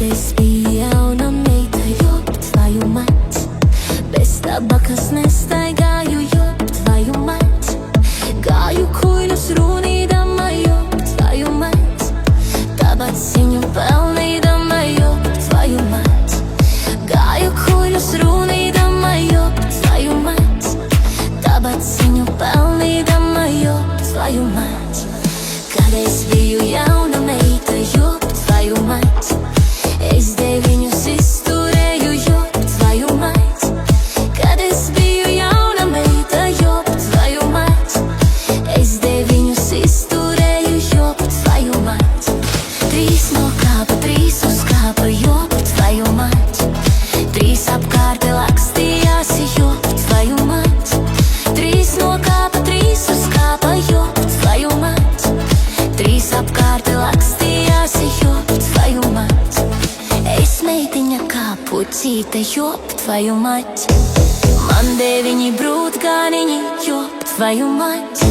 Kad es biju jauna meita, jop tvoju mać, bez tabakas nestaigāju, jop tvoju mać, gāju kuļus runīdama, jop tvoju mać, tabaciņu pelnīdama, jop tvoju mać, gāju kuļus runīdama, jop tvoju mać, tabaciņu pelnīdama, jop tvoju mać. Kad es biju jauna meita, jop tvoju mać, es deviņus izturēju, jop tvoju mać. Kad es biju jauna meita, jop tvoju mać, es deviņus izturēju, jop tvoju mać. Trīs no kāpa, trīs uz kāpa, jop tvoju mać, trīs apkārt lakstījās, jop tvoju mać. Trīs no kāpa, trīs uz kāpa, jop tvoju mać, trīs apkārt lakstījās, jop tvoju mać. Es meitiņa kā pucīte, jop tvoju mać, man deviņi brūtgāniņi, jop tvoju mać.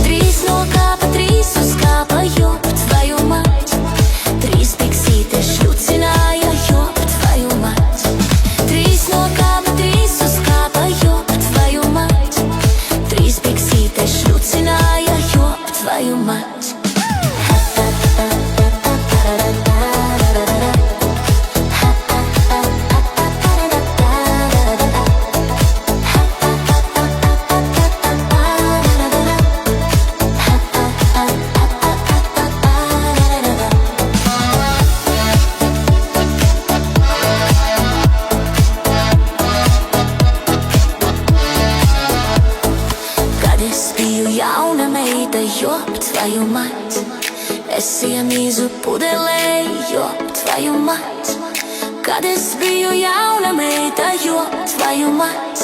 Trīs no kāpa, trīs uz kāpa, jop tvoju mać, trīs piksītes šļucināja, jop tvoju mać. Trīs no kāpa, trīs uz kāpa, jop tvoju mać, trīs piksītes šļucināja, jop tvoju mać. Kad es biju jauna meita, jop tvoju mać, es iemīzu pudelē, jop tvoju mać. Kad es biju jauna meita, jop tvoju mać,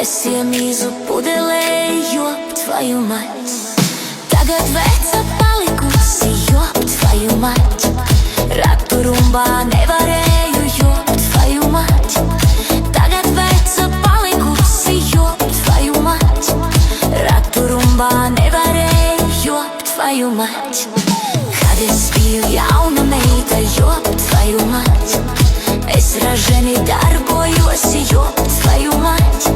es iemīzu pudelē, jop tvoju mać. Tagad veca palikusi, jop tvoju mać, ratu rumbā nevarēju, jop tvoju mać. Tagad veca palikusi, jop tvoju mać, ratu rumbā nevarēju, jop tvoju mać. Kad es biju jauna meita, jop tvoju mać, es raženi darbojos, jop tvoju mać.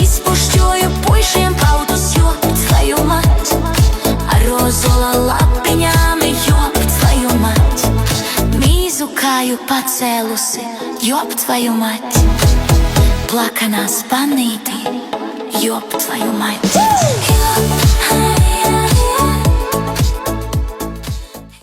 Izpušķoju puišiem paudus, jop tvoju mać, ar ozola lapiņām, jop tvoju mać. Mīzu kāju pacēlusi, jop tvoju mać, plakanā spanītī, jop tvoju mać.